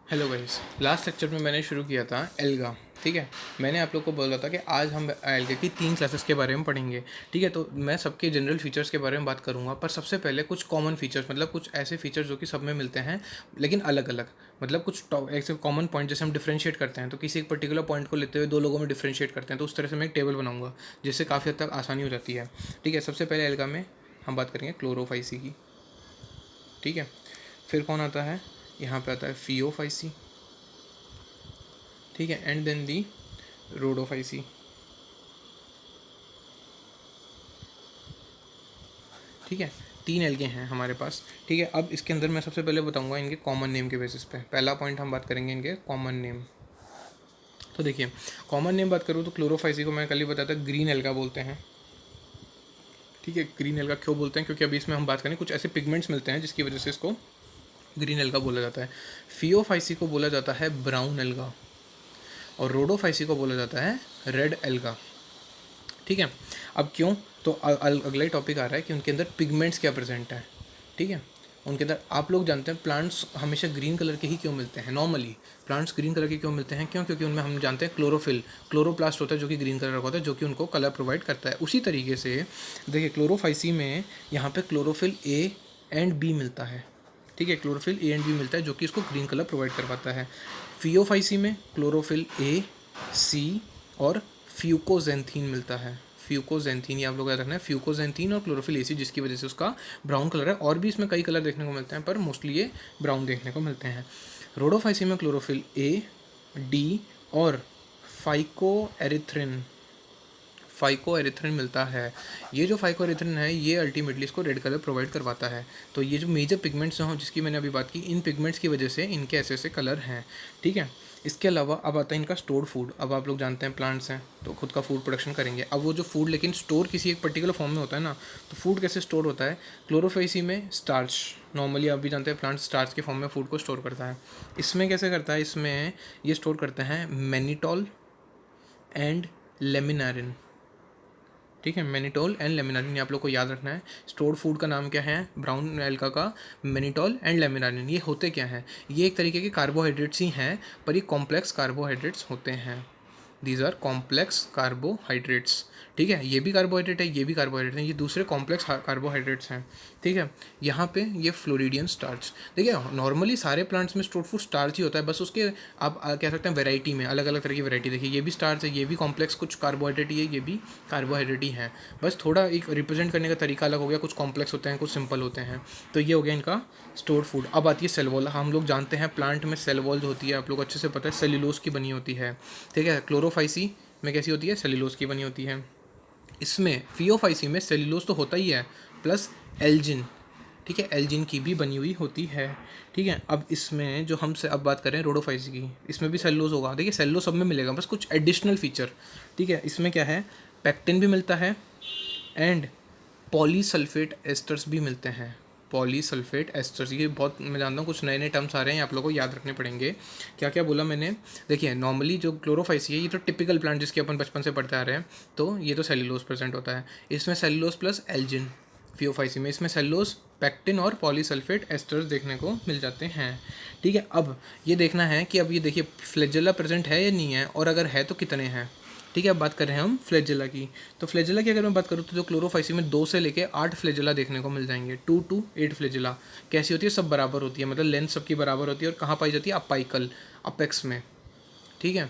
Hello guys. Last lecture में मैंने शुरू किया था एल्गा। ठीक है, मैंने आप लोग को बोला था कि आज हम एल्गा की 3 क्लासेस के बारे में पढ़ेंगे। ठीक है, तो मैं सबके जनरल फीचर्स के बारे में बात करूंगा, पर सबसे पहले कुछ कॉमन फीचर्स, मतलब कुछ ऐसे फीचर्स जो कि सब में मिलते हैं लेकिन अलग अलग। मतलब कुछ ऐसे कॉमन पॉइंट जैसे हम डिफ्रेंशिएट करते हैं, तो किसी एक पर्टिकुलर पॉइंट को लेते हुए दो लोगों में डिफ्रेंशिएट करते हैं, तो उस तरह से मैं एक टेबल बनाऊंगा जिससे काफ़ी हद तक आसानी हो जाती है। ठीक है, सबसे पहले एल्गा में हम बात करेंगे क्लोरोफाइसी की। ठीक है, फिर कौन आता है, यहाँ पे आता है फियोफाइसी। ठीक है, एंड देन दी रोडोफाइसी। ठीक है, 3 एल्गे हैं हमारे पास। ठीक है, अब इसके अंदर मैं सबसे पहले बताऊंगा इनके कॉमन नेम के बेसिस पे। पहला पॉइंट हम बात करेंगे इनके कॉमन नेम। तो देखिए, कॉमन नेम बात करूँ तो क्लोरोफाइसी को मैं कल ही बताया था ग्रीन एल्गा बोलते हैं। ठीक है, ग्रीन एल्गा क्यों बोलते हैं, क्योंकि अभी इसमें हम बात करें कुछ ऐसे पिगमेंट्स मिलते हैं जिसकी वजह से इसको ग्रीन एल्गा बोला जाता है। फियोफाइसी को बोला जाता है ब्राउन एल्गा, और रोडोफाइसी को बोला जाता है रेड एल्गा। ठीक है, अब क्यों, तो अगला ही टॉपिक आ रहा है कि उनके अंदर पिगमेंट्स क्या प्रेजेंट है। ठीक है, उनके अंदर आप लोग जानते हैं प्लांट्स हमेशा ग्रीन कलर के ही क्यों मिलते हैं। नॉर्मली प्लांट्स ग्रीन कलर के क्यों मिलते हैं, क्यों, क्योंकि उनमें हम जानते हैं क्लोरोफिल, क्लोरोप्लास्ट होता है जो कि ग्रीन कलर का होता है, जो कि उनको कलर प्रोवाइड करता है। उसी तरीके से देखिए क्लोरोफाइसी में यहाँ पे क्लोरोफिल ए एंड बी मिलता है। ठीक है, क्लोरोफिल ए एंड बी मिलता है जो कि इसको ग्रीन कलर प्रोवाइड करवाता है। फियोफाइसी में क्लोरोफिल ए, सी और फ्यूकोजेंथीन मिलता है। फ्यूकोजेंथीन, ये आप लोग याद रखना है, फ्यूकोजेंथीन और क्लोरोफिल एसी, जिसकी वजह से उसका ब्राउन कलर है। और भी इसमें कई कलर देखने को मिलते हैं, पर मोस्टली ये ब्राउन देखने को मिलते हैं। रोडोफाइसी में क्लोरोफिल ए, डी और फाइको एरिथ्रिन, फाइको एरिथ्रिन मिलता है। ये जो फाइको एरिथ्रिन है ये अल्टीमेटली इसको रेड कलर प्रोवाइड करवाता है। तो ये जो मेजर पिगमेंट्स हैं जिसकी मैंने अभी बात की, इन पिगमेंट्स की वजह से इनके ऐसे ऐसे कलर हैं। ठीक है, इसके अलावा अब आता है इनका स्टोर्ड फूड। अब आप लोग जानते हैं प्लांट्स हैं तो खुद का फूड प्रोडक्शन करेंगे। अब वो जो फूड लेकिन स्टोर किसी एक पर्टिकुलर फॉर्म में होता है ना, तो फूड कैसे स्टोर होता है। क्लोरोफाइसी में स्टार्च, नॉर्मली आप भी जानते हैं प्लांट स्टार्च के फॉर्म में फूड को स्टोर करता है। इसमें कैसे करता है, इसमें ये स्टोर करते हैं मैनिटोल एंड लेमिनारिन। ठीक है, मैनिटोल एंड लेमिनारिन, ये आप लोग को याद रखना है। स्टोर्ड फूड का नाम क्या है ब्राउन एल्गा का, मैनिटोल एंड लेमिनारिन। ये होते क्या हैं, ये एक तरीके के कार्बोहाइड्रेट्स ही हैं, पर ये कॉम्प्लेक्स कार्बोहाइड्रेट्स होते हैं। These are complex carbohydrates. ठीक है, ये भी कार्बोहाइड्रेट है, ये भी कार्बोहाइड्रेट है, ये दूसरे कॉम्प्लेक्स कार्बोहाइड्रेट्स हैं। ठीक है, यहाँ पे ये फ्लोरिडियन स्टार्च। देखिए नॉर्मली सारे प्लांट्स में स्टोर्ड फूड स्टार्च ही होता है, बस उसके आप कह सकते हैं वैरायटी में अलग अलग तरह की वैरायटी। देखिए ये भी स्टार्च है, ये भी कॉम्प्लेक्स कुछ कार्बोहाइड्रेट ही है, ये भी कार्बोहाइड्रेट ही है, बस थोड़ा एक रिप्रेजेंट करने का तरीका अलग हो गया, कुछ कॉम्प्लेक्स होते हैं कुछ सिंपल होते हैं। तो ये हो गया इनका स्टोर्ड फूड। अब आती है सेल वॉल। हम लोग जानते हैं प्लांट में सेल वॉल जो होती है आप लोग अच्छे से पता है सेल्यूलोज की बनी होती है। ठीक है, क्लोरोफाइसी में कैसी होती है, सेल्यूलोज की बनी होती है। इसमें फियोफाइसी में सेल्यूलोज तो होता ही है, प्लस एल्जिन। ठीक है, एल्जिन की भी बनी हुई होती है। ठीक है, अब इसमें जो हम से अब बात करें रोडोफाइसी की, इसमें भी सेल्यूलोज होगा। देखिए सेल्यूलोज सब में मिलेगा, बस कुछ एडिशनल फीचर। ठीक है, इसमें क्या है, पैक्टिन भी मिलता है एंड पॉलीसल्फेट एस्टर्स भी मिलते हैं। पॉलीसल्फेट एस्टर्स, ये बहुत मैं जानता हूँ कुछ नए नए टर्म्स आ रहे हैं, आप लोगों को याद रखने पड़ेंगे। क्या क्या बोला मैंने। देखिए नॉर्मली जो क्लोरोफाइसी है ये तो टिपिकल प्लांट जिसके अपन बचपन से पढ़ते आ रहे हैं, तो ये तो सेल्यूलोज प्रेजेंट होता है। इसमें सेल्यूलोज प्लस एल्जिन। फियोफाइसी में इसमें सेल्यूलोज, पैक्टिन और पॉलीसल्फेट एस्टर्स देखने को मिल जाते हैं। ठीक है, अब ये देखना है कि अब ये देखिए फ्लैजेला प्रेजेंट है या नहीं है, और अगर है तो कितने हैं। ठीक है, अब बात कर रहे हैं हम फ्लैजेला की। तो फ्लैजेला की अगर मैं बात करूँ तो जो क्लोरोफाइसी में 2 से लेके 8 फ्लैजेला देखने को मिल जाएंगे। 2 to 8 फ्लैजेला। कैसी होती है, सब बराबर होती है, मतलब लेंथ सबकी बराबर होती है। और कहाँ पाई जाती है, अपाइकल, अपेक्स में। ठीक है,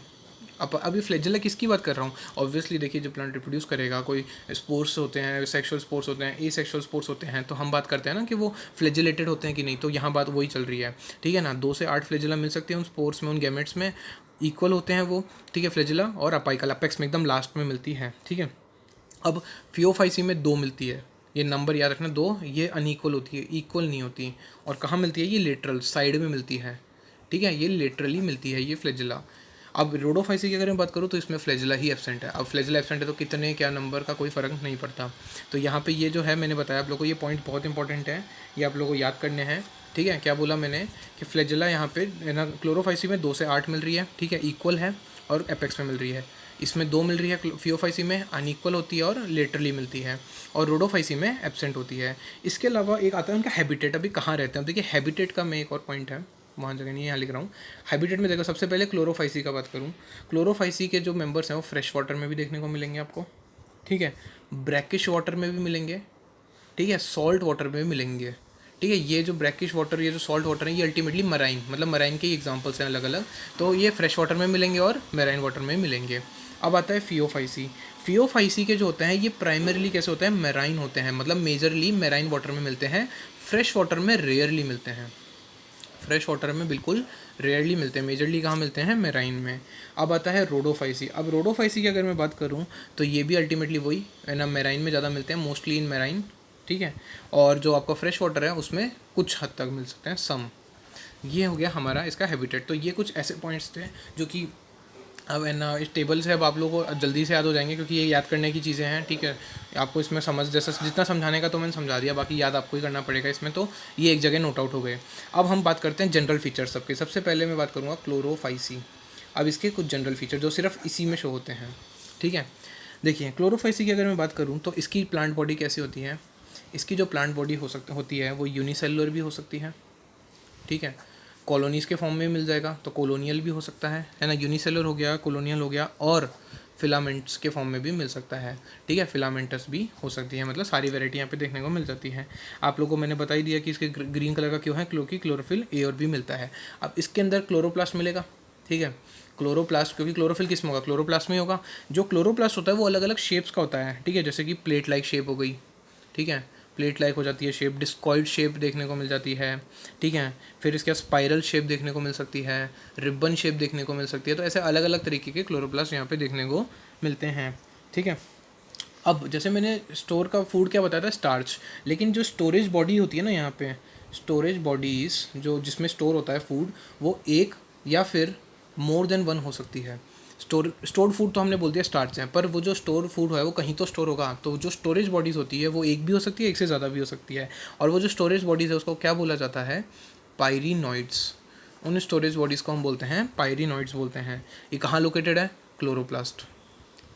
अब अभी फ्लैजेला किसकी बात कर रहा हूँ, ऑब्वियसली देखिए जब प्लांट रिप्रोड्यूस करेगा, कोई स्पोर्ट्स होते हैं, सेक्सुअल स्पोर्ट्स होते हैं, ए सेक्सुअल स्पोर्ट्स होते हैं, तो हम बात करते हैं ना कि वो फ्लैजिलेटेड होते हैं कि नहीं, तो यहाँ बात वही चल रही है। ठीक है ना, 2 से 8 फ्लैजेला मिल सकते हैं उन स्पोर्ट्स में, उन गैमेट्स में, इक्वल होते हैं वो। ठीक है, फ्लैजेला और अपाइकल, अपेक्स में एकदम लास्ट में मिलती है। ठीक है, अब फियोफाइसी में 2 मिलती है, ये नंबर याद रखना 2, ये अनइक्वल होती है, इक्वल नहीं होती। और कहाँ मिलती है, ये लेटरल साइड में मिलती है। ठीक है, ये लेटरली मिलती है ये फ्लैजेला। अब रोडोफाइसी की अगर मैं बात करूँ तो इसमें फ्लैजेला ही एब्सेंट है। अब फ्लैजेला एब्सेंट है तो कितने क्या नंबर का कोई फ़र्क नहीं पड़ता। तो यहाँ पे ये जो है मैंने बताया आप लोगों को, ये पॉइंट बहुत इंपॉर्टेंट है, ये आप लोगों को याद करने हैं। ठीक है, क्या बोला मैंने कि फ्लैजेला यहाँ पे ना क्लोरोफाइसी में 2 से 8 मिल रही है। ठीक है, इक्वल है, और एपेक्स में मिल रही है। इसमें 2 मिल रही है, फियोफाइसी में अनइक्वल होती है और लेटरली मिलती है, और रोडोफाइसी में एब्सेंट होती है। इसके अलावा एक आता है उनका हैबिटेट, अभी कहाँ रहते हैं। देखिए हैबिटेट का मैं एक और पॉइंट है, वहाँ जगह नहीं, यहाँ लिख रहा हूँ। हैबिटेट में देखो सबसे पहले क्लोरोफाइसी का बात करूँ, क्लोरोफाइसी के जो मेंबर्स हैं वो फ्रेश वाटर में भी देखने को मिलेंगे आपको, ठीक है, ब्रैकिश वाटर में भी मिलेंगे, ठीक है, सॉल्ट वाटर में भी मिलेंगे, ठीक है। ये जो ब्रैकिश वाटर, ये जो सॉल्ट वाटर है, ये अल्टीमेटली मराइन, मतलब मराइन के ही एग्जांपल्स हैं अलग अलग, तो ये फ्रेश वाटर में मिलेंगे और मराइन वाटर में मिलेंगे। अब आता है फियोफाइसी। फियोफाइसी के जो होते हैं ये प्राइमरीली कैसे होते हैं, मैराइन होते हैं, मतलब मेजरली मैराइन वाटर में मिलते हैं, फ्रेश वाटर में रेयरली मिलते हैं, फ्रेश वाटर में बिल्कुल रेयरली मिलते हैं, मेजरली कहाँ मिलते हैं, मेराइन में। अब आता है रोडोफाइसी। अब रोडोफाइसी की अगर मैं बात करूँ तो ये भी अल्टीमेटली वही है ना, मेराइन में ज़्यादा मिलते हैं, मोस्टली इन मेराइन, ठीक है। और जो आपका फ्रेश वाटर है उसमें कुछ हद तक मिल सकते हैं, सम। ये हो गया हमारा इसका हैबिटेट। तो ये कुछ ऐसे पॉइंट्स थे जो कि अब है ना इस टेबल से अब आप लोगों को जल्दी से याद हो जाएंगे, क्योंकि ये याद करने की चीज़ें हैं, ठीक है। आपको इसमें समझ जैसा जितना समझाने का तो मैंने समझा दिया, बाकी याद आपको ही करना पड़ेगा इसमें, तो ये एक जगह नोट आउट हो गए। अब हम बात करते हैं जनरल फीचर्स सबके। सबसे पहले मैं बात करूँगा क्लोरोफाइसी। अब इसके कुछ जनरल फीचर जो सिर्फ इसी में शो होते हैं, ठीक है। देखिए क्लोरोफाइसी की अगर मैं बात करूँ तो इसकी प्लांट बॉडी कैसी होती है, इसकी जो प्लांट बॉडी होती है वो यूनिसेलुलर भी हो सकती है, ठीक है। कॉलोनीज़ के फॉर्म में मिल जाएगा तो कॉलोनियल भी हो सकता है ना, यूनिसेलुलर हो गया, कॉलोनियल हो गया, और फिलामेंट्स के फॉर्म में भी मिल सकता है, ठीक है, फिलामेंटस भी हो सकती है, मतलब सारी वैरायटी यहाँ पे देखने को मिल जाती है। आप लोगों को मैंने बता ही दिया कि इसके ग्रीन कलर का क्यों है, क्योंकि क्लोरोफिल ए और बी मिलता है। अब इसके अंदर क्लोरोप्लास्ट मिलेगा, ठीक है, क्लोरोप्लास्ट, क्योंकि क्लोरोफिल किस में होगा, क्लोरोप्लास्ट में ही होगा। जो क्लोरोप्लास्ट होता है वो अलग अलग शेप्स का होता है, ठीक है, जैसे कि प्लेट लाइक शेप हो गई, ठीक है, प्लेट लाइक हो जाती है शेप, डिस्कॉइड शेप देखने को मिल जाती है, ठीक है। फिर इसके स्पाइरल शेप देखने को मिल सकती है, रिबन शेप देखने को मिल सकती है। तो ऐसे अलग अलग तरीके के क्लोरोप्लास्ट यहाँ पे देखने को मिलते हैं, ठीक है। अब जैसे मैंने स्टोर का फूड क्या बताया था, स्टार्च, लेकिन जो स्टोरेज बॉडी होती है ना यहाँ पे, स्टोरेज बॉडीज़ जो जिसमें स्टोर होता है फूड, वो एक या फिर मोर देन वन हो सकती है। स्टोर्ड फूड तो हमने बोल दिया स्टार्च है, पर वो जो स्टोर फूड है वो कहीं तो स्टोर होगा, तो जो स्टोरेज बॉडीज़ होती है वो एक भी हो सकती है, एक से ज़्यादा भी हो सकती है। और वो जो स्टोरेज बॉडीज़ है उसको क्या बोला जाता है, पायरिनॉइड्स। उन स्टोरेज बॉडीज़ को हम बोलते हैं पायरिनॉइड्स बोलते हैं। ये कहाँ लोकेटेड है, क्लोरोप्लास्ट,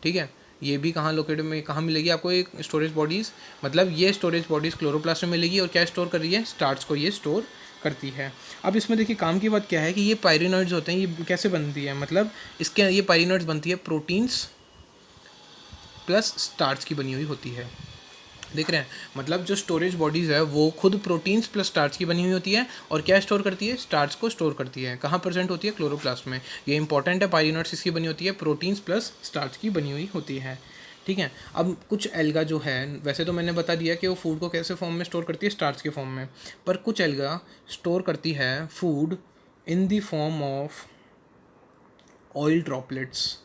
ठीक है। ये भी कहाँ लोकेटेड में कहाँ मिलेगी आपको एक स्टोरेज बॉडीज़, मतलब ये स्टोरेज बॉडीज़ क्लोरोप्लास्ट में मिलेगी, और क्या स्टोर कर रही है, स्टार्च को ये स्टोर करती है। अब इसमें देखिए काम की बात क्या है कि ये पायरिनॉइड्स होते हैं, ये कैसे बनती है, मतलब इसके ये पायरिनॉइड्स बनती है प्रोटीन्स प्लस स्टार्च की बनी हुई होती है, देख रहे हैं। मतलब जो स्टोरेज बॉडीज़ है वो खुद प्रोटीन्स प्लस स्टार्च की बनी हुई होती है, और क्या स्टोर करती है, स्टार्च को स्टोर करती है। कहाँ प्रेजेंट होती है, क्लोरोप्लास्ट में। ये इंपॉर्टेंट है, पायरिनॉइड्स इसकी बनी होती है, प्रोटीन्स प्लस स्टार्च की बनी हुई होती है, ठीक है। अब कुछ एल्गा जो है, वैसे तो मैंने बता दिया कि वो फूड को कैसे फॉर्म में स्टोर करती है, स्टार्च के फॉर्म में, पर कुछ एल्गा स्टोर करती है food in the form of oil droplets,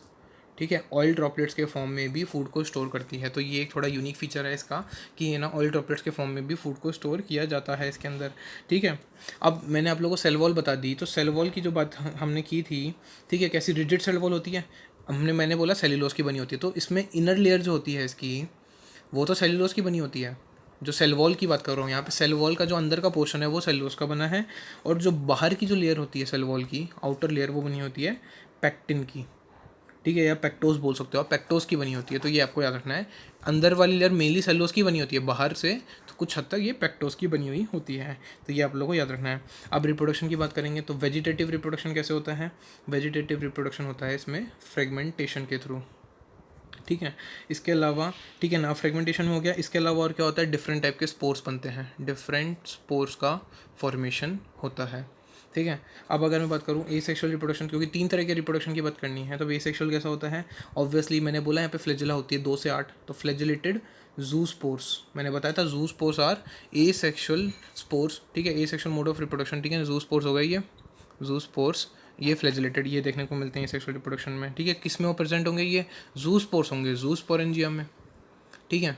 ठीक है, ऑयल ड्रॉपलेट्स के फॉर्म में भी फूड को स्टोर करती है। तो ये एक थोड़ा यूनिक फीचर है इसका कि ये ना ऑयल ड्रॉपलेट्स के फॉर्म में भी फूड को स्टोर किया जाता है इसके अंदर, ठीक है। अब मैंने आप लोगों को सेल वॉल बता दी, तो सेल वॉल की जो बात हमने की थी, ठीक है, कैसी रिजिड सेल वॉल होती है, मैंने बोला सेल्यूलोज की बनी होती है, तो इसमें इनर लेयर जो होती है इसकी, वो तो सेल्यूलोज की बनी होती है। जो सेल वॉल की बात कर रहा हूँ यहाँ पे, सेल वॉल का जो अंदर का पोर्शन है वो सेल्यूलोज का बना है, और जो बाहर की जो लेयर होती है सेल वॉल की, आउटर लेयर, वो बनी होती है पैक्टिन की, ठीक है, या पेक्टोज बोल सकते हो आप, पेक्टोज की बनी होती है। तो ये आपको याद रखना है, अंदर वाली लेयर मेनली सेल्यूलोज की बनी होती है, बाहर से तो कुछ हद तक ये पेक्टोज की बनी हुई होती है, तो ये आप लोगों को याद रखना है। अब रिप्रोडक्शन की बात करेंगे तो वेजिटेटिव रिप्रोडक्शन कैसे होता है, वेजिटेटिव रिप्रोडक्शन होता है इसमें फ्रेगमेंटेशन के थ्रू, ठीक है। इसके अलावा, ठीक है ना, फ्रेगमेंटेशन में हो गया। इसके अलावा और क्या होता है, डिफरेंट टाइप के स्पोर्स बनते हैं, डिफरेंट स्पोर्स का फॉर्मेशन होता है, ठीक है। अब अगर मैं बात करूँ एसेक्सुअल रिप्रोडक्शन, क्योंकि 3 तरह के रिप्रोडक्शन की बात करनी है, तो एसेक्सुअल कैसा होता है, ऑब्वियसली मैंने बोला यहाँ पे फ्लैजेला होती है 2 से 8, तो फ्लैजिलेटेड जूस्पोर्स, मैंने बताया था जूस्पोर्स आर एसेक्सुअल स्पोर्स, ठीक है, एसेक्सुअल मोड ऑफ रिप्रोडक्शन, ठीक है, जूस्पोर्स हो गई ये, जूस्पोर्स, ये फ्लैजिलेटेड, ये देखने को मिलते हैं सेक्सुअल रिप्रोडक्शन में, ठीक है। किस में वो प्रेजेंट होंगे, ये जूस्पोर्स होंगे, जूस्पोरेंजियम में, ठीक है।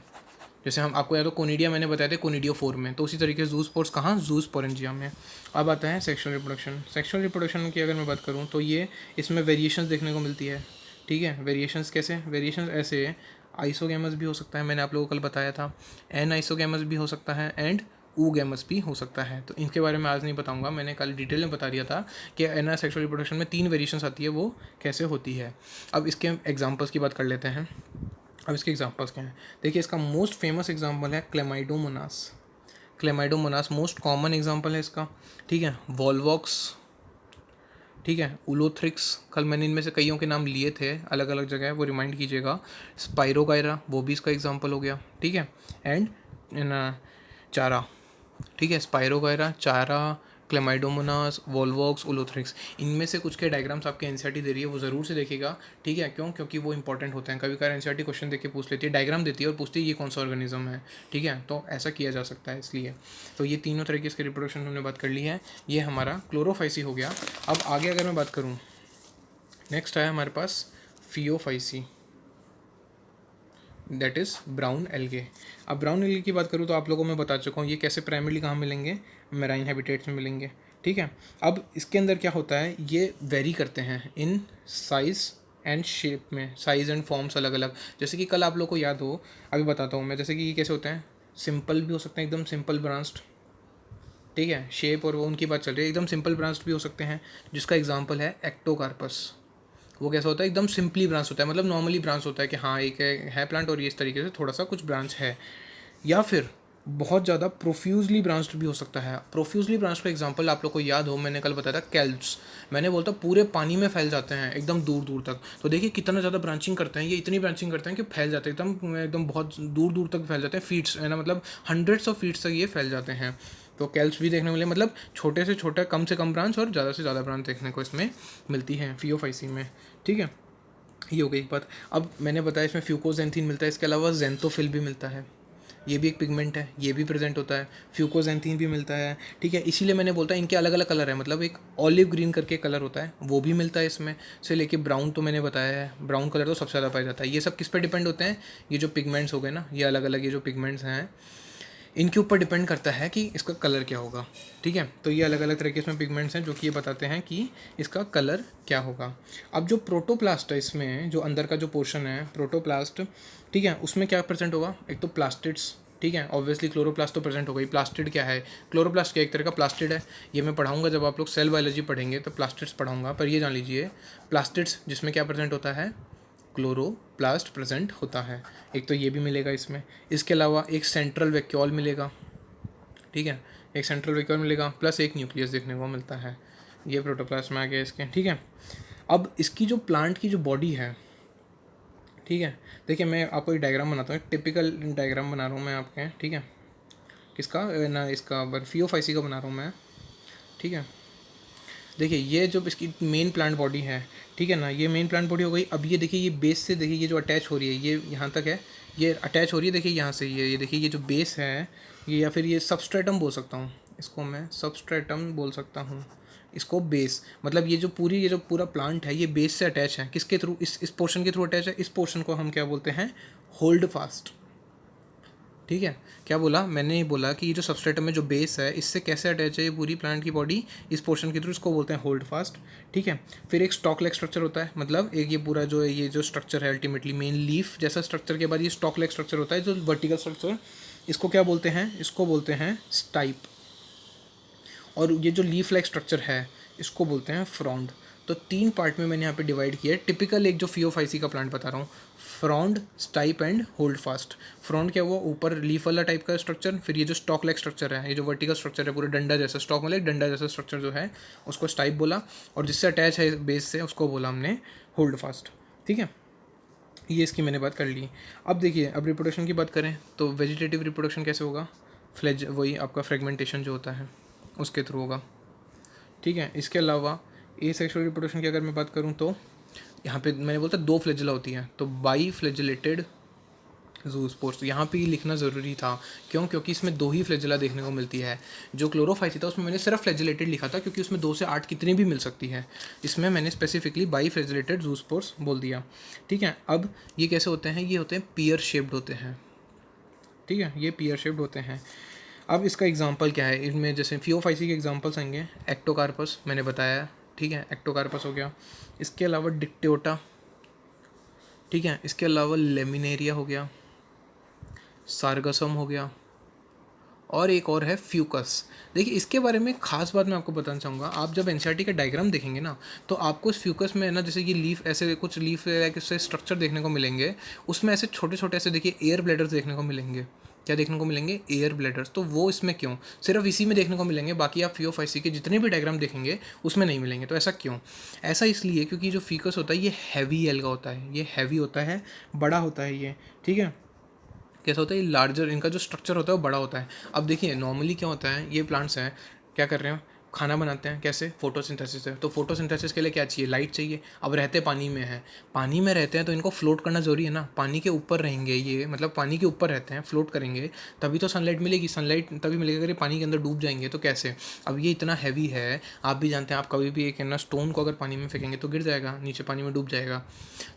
जैसे हम आपको या तो कोनिडिया मैंने बताया था कोनिडियोफोर में, तो उसी तरीके से जूस्पोर्स कहाँ, जूस्पोरेंजियम में। अब आता है सेक्सुअल रिप्रोडक्शन। सेक्सुअल रिप्रोडक्शन की अगर मैं बात करूँ तो ये इसमें वेरिएशंस देखने को मिलती है, ठीक है। वेरिएशंस कैसे, वेरिएशंस ऐसे, आइसोगैमस भी हो सकता है, मैंने आप लोगों को कल बताया था, एन आइसोगैमस भी हो सकता है, एंड ऊगैमस भी हो सकता है। तो इनके बारे में आज नहीं बताऊंगा, मैंने कल डिटेल में बता दिया था कि एना सेक्सुअल रिप्रोडक्शन में 3 वेरिएशंस आती है, वो कैसे होती है। अब इसके एग्जांपल्स की बात कर लेते हैं। अब इसके एग्जांपल्स क्या हैं, देखिए इसका मोस्ट फेमस एग्जांपल है Chlamydomonas. Chlamydomonas most common example है इसका, ठीक है। वॉल्वॉक्स, ठीक है। उलोथ्रिक्स, कल मैंने इनमें से कईयों के नाम लिए थे अलग अलग जगह, वो रिमाइंड कीजिएगा। स्पाइरोगायरा, वो भी इसका एग्जाम्पल हो गया, ठीक है। एंड चारा, ठीक है, स्पाइरोगायरा, चारा, क्लेमाइडोमोनास, वोल्वॉक्स, उलोथ्रिक्स, इनमें से कुछ के डायग्राम्स आपके एनसीईआरटी दे रही है, वो ज़रूर से देखिएगा, ठीक है। क्यों? क्योंकि वो इंपॉर्टेंट होते हैं। कभी कभार एनसीईआरटी क्वेश्चन देके पूछ लेती है, डायग्राम देती है और पूछती है ये कौन सा ऑर्गेनिज्म है, ठीक है। तो ऐसा किया जा सकता है, इसलिए तो ये तीनों तरह की इसके रिप्रोडक्शन हमने बात कर ली है। ये हमारा क्लोरोफाइसी हो गया। अब आगे अगर मैं बात करूँ, नेक्स्ट आया हमारे पास phaeophyceae, that is brown algae. अब ब्राउन एल्गे की बात करूँ तो आप लोगों को मैं बता चुका हूँ ये कैसे प्राइमरीली कहाँ मिलेंगे, मैराइन हैबिटेट्स में मिलेंगे, ठीक है। अब इसके अंदर क्या होता है, ये वेरी करते हैं इन साइज़ एंड शेप में, साइज़ एंड फॉर्म्स अलग अलग। जैसे कि कल आप लोग को याद हो, अभी बताता हूँ मैं, जैसे कि ये कैसे होते हैं, सिंपल भी हो सकते हैं, एकदम सिंपल ब्रांच्ड, ठीक है, शेप और वो उनकी बात चल रही है, एकदम सिंपल ब्रांच्ड भी हो सकते हैं, जिसका एग्जाम्पल है एक्टोकार्पस। वो कैसा होता है, एकदम सिंपली ब्रांच होता है, मतलब नॉर्मली ब्रांच होता है कि हाँ एक है प्लांट और ये इस तरीके से थोड़ा सा कुछ ब्रांच है। या फिर बहुत ज़्यादा प्रोफ्यूजली ब्रांच्ड भी हो सकता है। प्रोफ्यूजली ब्रांच का एग्जांपल आप लोग को याद हो, मैंने कल बताया था कैल्प्स, मैंने बोलता पूरे पानी में फैल जाते हैं एकदम दूर दूर तक। तो देखिए कितना ज़्यादा ब्रांचिंग करते हैं ये, इतनी ब्रांचिंग करते हैं कि फैल जाते हैं एकदम एकदम बहुत दूर दूर तक फैल जाते हैं, फीट्स है ना, मतलब हंड्रेड्स ऑफ फीट्स तक ये फैल जाते हैं। तो कैल्प्स भी देखने को मिले, मतलब छोटे से छोटा, कम से कम ब्रांच और ज़्यादा से ज़्यादा ब्रांच देखने को इसमें मिलती है फियोफाइसी में, ठीक है। ये हो गई एक बात। अब मैंने बताया इसमें फ्यूकोजेंथीन मिलता है, इसके अलावा जेंथोफिल भी मिलता है, ये भी एक पिगमेंट है, ये भी प्रेजेंट होता है। फ्यूकोजेंथीन भी मिलता है, ठीक है। इसीलिए मैंने बोलता है इनके अलग अलग कलर है, मतलब एक ऑलिव ग्रीन करके कलर होता है, वो भी मिलता है इसमें से लेके ब्राउन, तो मैंने बताया है ब्राउन कलर तो सबसे ज़्यादा पाया जाता है। ये सब किस पे डिपेंड होते हैं, ये जो पिगमेंट्स हो गए ना, ये अलग अलग ये जो पिगमेंट्स हैं इनके ऊपर डिपेंड करता है कि इसका कलर क्या होगा, ठीक है। तो ये अलग अलग तरह के इसमें पिगमेंट्स हैं जो कि ये बताते हैं कि इसका कलर क्या होगा। अब जो प्रोटोप्लास्ट है इसमें, जो अंदर का जो पोर्शन है प्रोटोप्लास्ट, ठीक है, उसमें क्या प्रेजेंट होगा, एक तो प्लास्टिड्स, ठीक है, ऑब्वियसली क्लोरोप्लास्ट तो प्रेजेंट होगा ही। प्लास्टिड क्या है, क्लोरोप्लास्ट क्या एक तरह का प्लास्टिड है, ये मैं पढ़ाऊंगा जब आप लोग सेल बायोलॉजी पढ़ेंगे तो प्लास्टिड्स पढ़ाऊंगा, पर ये जान लीजिए प्लास्टिड्स जिसमें क्या प्रेजेंट होता है, क्लोरोप्लास्ट प्रेजेंट होता है। एक तो ये भी मिलेगा इसमें, इसके अलावा एक सेंट्रल वैक्यूल मिलेगा, ठीक है, एक सेंट्रल वैक्यूल मिलेगा, प्लस एक न्यूक्लियस देखने को मिलता है। ये प्रोटोप्लास्ट में आ गया इसके, ठीक है। अब इसकी जो प्लांट की जो बॉडी है, ठीक है, देखिए मैं आपको एक डायग्राम बनाता हूँ, एक टिपिकल डायग्राम बना रहा हूँ मैं आपके, ठीक है, किसका ना, इसका फियोफाइसी का बना रहा हूँ मैं, ठीक है। देखिए ये जो इसकी मेन प्लांट बॉडी है, ठीक है ना, ये मेन प्लांट बॉडी हो गई। अब ये देखिए ये बेस से देखिए ये जो अटैच हो रही है, ये यहाँ तक है, ये अटैच हो रही है, देखिए यहाँ से ये देखिए ये जो बेस है ये, या फिर ये सबस्ट्रेटम बोल सकता हूँ इसको, मैं सबस्ट्रेटम बोल सकता हूँ इसको, बेस मतलब ये जो पूरा प्लांट है ये बेस से अटैच है, किसके थ्रू, इस पोर्शन के थ्रू अटैच है। इस पोर्शन को हम क्या बोलते हैं, होल्ड फास्ट, ठीक है। क्या बोला मैंने, ये बोला कि ये जो सबस्ट्रेटम में जो बेस है इससे कैसे अटैच है ये पूरी प्लांट की बॉडी, इस पोर्शन के थ्रू, इसको बोलते हैं होल्ड फास्ट, ठीक है। फिर एक स्टॉक लेग स्ट्रक्चर होता है, मतलब एक ये पूरा जो है ये जो स्ट्रक्चर है अल्टीमेटली मेन लीफ जैसा स्ट्रक्चर के बाद ये स्टॉक लेग स्ट्रक्चर होता है जो वर्टिकल स्ट्रक्चर, इसको क्या बोलते हैं, इसको बोलते हैं स्टाइप। और ये जो लीफ लाइक स्ट्रक्चर है इसको बोलते हैं फ्रॉन्ड। तो तीन पार्ट में मैंने यहाँ पे डिवाइड किया है, टिपिकल एक जो फियोफाइसी का प्लांट बता रहा हूँ, frond, stipe and hold fast. Frond क्या हुआ, ऊपर लीफ वाला टाइप का स्ट्रक्चर, फिर ये जो स्टॉक लाइक स्ट्रक्चर है, ये जो वर्टिकल स्ट्रक्चर है पूरा डंडा जैसा, स्टॉक वाला एक डंडा जैसा स्ट्रक्चर जो है उसको स्टाइप बोला, और जिससे अटैच है बेस से उसको बोला हमने होल्ड फास्ट, ठीक है। ये इसकी मैंने बात कर ली। अब देखिए, अब रिप्रोडक्शन की बात करें तो वेजिटेटिव रिप्रोडक्शन कैसे होगा, फ्लेज, वही आपका फ्रेगमेंटेशन जो होता है उसके थ्रू होगा, ठीक है। इसके अलावा ए सेक्सुअल रिप्रोडक्शन की अगर मैं बात करूँ तो यहाँ पे मैंने बोलता दो फ्लेजिला होती है, तो बाई फ्लेजिलेटेड जूस्पोर्स, यहाँ पे ही लिखना ज़रूरी था। क्यों? क्योंकि इसमें दो ही फ्लेजिला देखने को मिलती है। जो क्लोरोफाइसी था उसमें मैंने सिर्फ फ्लेजिलेटेड लिखा था क्योंकि उसमें 2 से 8 कितनी भी मिल सकती है, इसमें मैंने स्पेसिफिकली बाई फ्लेजिलेटेड जूस्पोर्स बोल दिया, ठीक है। अब ये कैसे होते हैं, ये होते हैं पियर शेप्ड होते हैं, ठीक है, ये पियर शेप्ड होते हैं। अब इसका एग्जांपल क्या है, इनमें जैसे फियोफाइसी के एग्जांपल्स आएंगे, एक्टोकार्पस मैंने बताया, ठीक है, एक्टोकार्पस हो गया। इसके अलावा डिक्टियोटा, ठीक है, इसके अलावा लेमिनेरिया हो गया, सार्गसम हो गया, और एक और है फ्यूकस। देखिए इसके बारे में खास बात मैं आपको बताना चाहूँगा, आप जब एनसीईआरटी का डायग्राम देखेंगे ना तो आपको इस फ्यूकस में ना, जैसे ये लीफ, ऐसे कुछ लीफ से स्ट्रक्चर देखने को मिलेंगे, उसमें ऐसे छोटे छोटे ऐसे देखिए एयर ब्लैडर्स देखने को मिलेंगे, क्या देखने को मिलेंगे, एयर ब्लैडर्स। तो वो इसमें क्यों, सिर्फ इसी में देखने को मिलेंगे, बाकी आप फियोफाइसी के जितने भी डायग्राम देखेंगे उसमें नहीं मिलेंगे। तो ऐसा क्यों, ऐसा इसलिए क्योंकि जो फीकस होता है ये हैवी एल्गा होता है, ये हैवी होता है, बड़ा होता है ये, ठीक है। कैसा होता है, ये लार्जर, इनका जो स्ट्रक्चर होता है वो बड़ा होता है। अब देखिए नॉर्मली क्या होता है, ये प्लांट्स हैं, क्या कर रहे हैं, खाना बनाते हैं, कैसे, फोटोसिंथेसिस से। तो फोटोसिंथेसिस के लिए क्या चाहिए, लाइट चाहिए। अब रहते पानी में हैं, पानी में रहते हैं तो इनको फ्लोट करना जरूरी है ना, पानी के ऊपर रहेंगे ये, मतलब पानी के ऊपर रहते हैं, फ्लोट करेंगे तभी तो सनलाइट मिलेगी, सनलाइट तभी मिलेगी। अगर ये पानी के अंदर डूब जाएंगे तो कैसे। अब ये इतना हैवी है, आप भी जानते हैं, आप कभी भी एक है ना स्टोन को अगर पानी में फेंकेंगे तो गिर जाएगा नीचे, पानी में डूब जाएगा।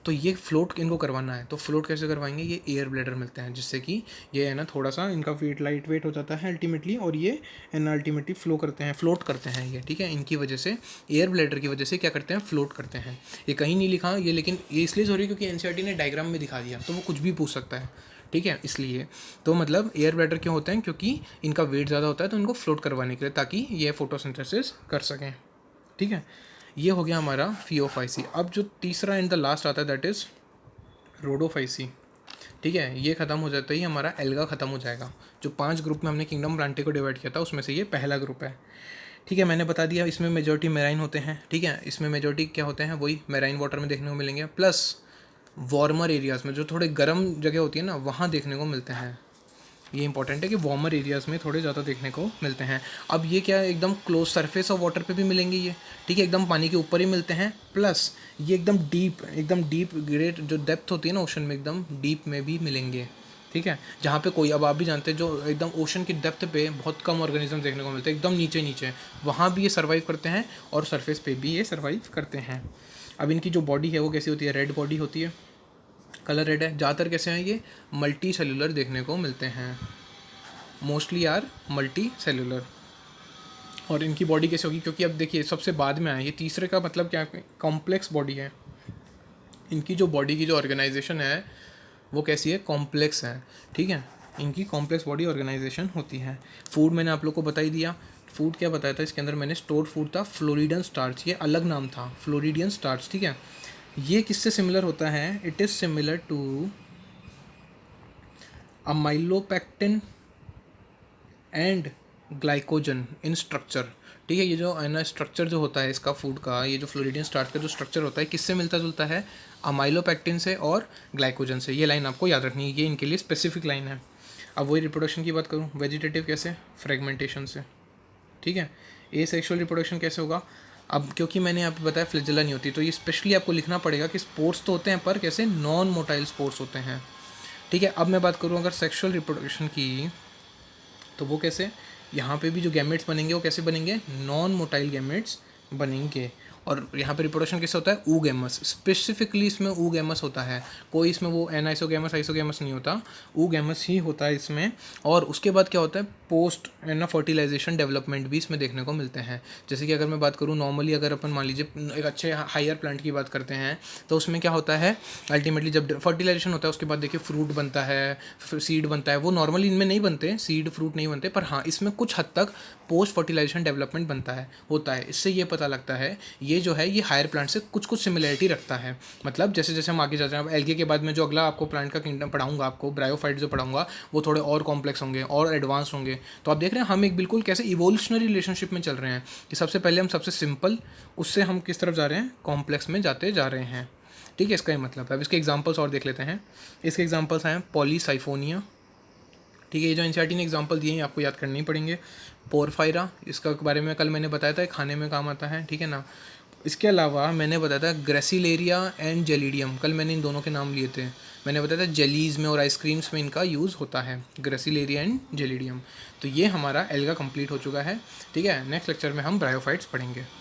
तो ये फ्लोट इनको करवाना है, तो फ्लोट कैसे करवाएंगे, ये एयर ब्लैडर मिलते हैं, जिससे कि ये है ना थोड़ा सा इनका वेट लाइट वेट हो जाता है अल्टीमेटली, और ये है ना अल्टीमेटली फ्लो करते हैं, फ्लोट करते हैं ये, ठीक है। इनकी वजह से, एयर ब्लैडर की वजह से क्या करते हैं, फ्लोट करते हैं। ये कहीं नहीं लिखा ये, लेकिन ये इसलिए जरूरी क्योंकि एनसीईआरटी ने डायग्राम में दिखा दिया, तो वो कुछ भी पूछ सकता है, ठीक है, इसलिए। तो मतलब एयर ब्लैडर क्यों होते हैं, क्योंकि इनका वेट ज़्यादा होता है, तो इनको फ्लोट करवाने के लिए, ताकि ये फोटोसिंथेसिस कर सकें, ठीक है। ये हो गया हमारा फियोफाइसी। अब जो तीसरा एंड द लास्ट आता है दैट इज़ रोडोफाइसी, ठीक है। ये खत्म हो जाता ही हमारा एल्गा खत्म हो जाएगा। जो 5 ग्रुप में हमने किंगडम प्लांटे को डिवाइड किया था उसमें से ये पहला ग्रुप है, ठीक है। मैंने बता दिया इसमें मेजॉरिटी मेराइन होते हैं, ठीक है। इसमें मेजॉरिटी क्या होते हैं, वही मेराइन वाटर में देखने को मिलेंगे, प्लस वार्मर एरियाज़ में, जो थोड़े गर्म जगह होती है ना वहाँ देखने को मिलते हैं। ये इंपॉर्टेंट है कि वार्मर एरियाज़ में थोड़े ज़्यादा देखने को मिलते हैं। अब ये क्या है, एकदम क्लोज सरफेस ऑफ वाटर पे भी मिलेंगे ये, ठीक है, एकदम पानी के ऊपर ही मिलते हैं, प्लस ये एकदम डीप ग्रेट जो डेप्थ होती है ना ओशन में, एकदम डीप में भी मिलेंगे, ठीक है। जहाँ पे कोई, अब आप भी जानते हैं, जो एकदम ओशन की डेप्थ पे बहुत कम ऑर्गेनिज्म देखने को मिलते हैं, एकदम नीचे नीचे, वहाँ भी ये सर्वाइव करते हैं, और सरफेस पे भी ये सर्वाइव करते हैं। अब इनकी जो बॉडी है वो कैसी होती है, रेड बॉडी होती है, कलर रेड है। ज़्यादातर कैसे हैं, ये मल्टी सेलुलर देखने को मिलते हैं, मोस्टली आर मल्टी सेलुलर। और इनकी बॉडी कैसे होगी, क्योंकि अब देखिए सबसे बाद में आया, ये तीसरे का मतलब क्या, कॉम्प्लेक्स बॉडी है। इनकी जो बॉडी की जो ऑर्गेनाइजेशन है वो कैसी है, कॉम्प्लेक्स है, ठीक है। इनकी कॉम्प्लेक्स बॉडी ऑर्गेनाइजेशन होती है। फूड मैंने आप लोग को बता ही दिया, फूड क्या बताया था इसके अंदर मैंने, स्टोर्ड फूड था फ्लोरिडन स्टार्च, ये अलग नाम था फ्लोरिडियन स्टार्च, ठीक है। ये किससे सिमिलर होता है, it is similar to amylopectin and glycogen in structure, ठीक है। ये जो है ना स्ट्रक्चर जो होता है इसका फूड का, ये जो फ्लोरिडियन स्टार्च का जो स्ट्रक्चर होता है किससे मिलता जुलता है, अमाइलोपेक्टिन से और ग्लाइकोजन से। ये लाइन आपको याद रखनी है, ये इनके लिए स्पेसिफिक लाइन है। अब वही रिप्रोडक्शन की बात करूँ, वेजिटेटिव कैसे, फ्रेगमेंटेशन से, ठीक है। ए सेक्सुअल रिप्रोडक्शन कैसे होगा, अब क्योंकि मैंने यहाँ पे बताया फ्लैजेला नहीं होती, तो ये स्पेशली आपको लिखना पड़ेगा कि स्पोर्ट्स तो होते हैं पर कैसे, नॉन मोटाइल स्पोर्ट्स होते हैं, ठीक है। अब मैं बात करूँ अगर सेक्सुअल रिप्रोडक्शन की, तो वो कैसे, यहाँ पे भी जो गैमेट्स बनेंगे वो कैसे बनेंगे, नॉन मोटाइल गैमेट्स बनेंगे। और यहाँ पे रिप्रोडक्शन कैसे होता है, ऊगैमस, स्पेसिफिकली इसमें ऊगैमस होता है, कोई इसमें वो एनाइसोगैमस आइसोगैमस नहीं होता, ऊगैमस ही होता है इसमें। और उसके बाद क्या होता है, पोस्ट है ना फर्टिलाइजेशन डेवलपमेंट भी इसमें देखने को मिलते हैं। जैसे कि अगर मैं बात करूँ नॉर्मली, अगर अपन मान लीजिए एक अच्छे हायर प्लांट की बात करते हैं, तो उसमें क्या होता है, अल्टीमेटली जब फर्टिलाइजेशन होता है उसके बाद देखिए फ्रूट बनता है, सीड बनता है। वो नॉर्मली इनमें नहीं बनते, सीड फ्रूट नहीं बनते, पर हाँ इसमें कुछ हद तक पोस्ट फर्टिलाइजेशन डेवलपमेंट बनता है, होता है। इससे ये पता लगता है ये जो है ये हायर प्लांट से कुछ कुछ सिमिलरिटी रखता है। मतलब जैसे जैसे हम आगे जाते हैं, अब एल्गे के बाद में जो अगला आपको प्लांट का किंगडम पढ़ाऊंगा, आपको ब्रायोफाइट जो पढ़ाऊंगा, वो थोड़े और कॉम्प्लेक्स होंगे और एडवांस होंगे। तो आप देख रहे हैं हम एक बिल्कुल कैसे इवोल्यूशनरी रिलेशनशिप में चल रहे हैं, कि सबसे पहले हम सबसे सिंपल, उससे हम किस तरफ जा रहे हैं, कॉम्प्लेक्स में जाते जा रहे हैं, ठीक है। इसका ही मतलब है। अब इसके एग्जाम्पल्स और देख लेते हैं। इसके एग्जाम्पल्स हैं पॉलीसाइफोनिया, ठीक है। ये जो एनसीईआरटी ने एग्जांपल दिए हैं आपको याद करने ही पड़ेंगे। पोरफायरा, इसका बारे में कल मैंने बताया था, खाने में काम आता है, ठीक है ना। इसके अलावा मैंने बताया था ग्रेसिलेरिया एंड जेलिडियम, कल मैंने इन दोनों के नाम लिए थे। मैंने बताया था जेलीज़ में और आइसक्रीम्स में इनका यूज़ होता है, ग्रेसिलेरिया एंड जेलिडियम। तो ये हमारा एल्गा कंप्लीट हो चुका है, ठीक है। नेक्स्ट लेक्चर में हम ब्रायोफाइट्स पढ़ेंगे।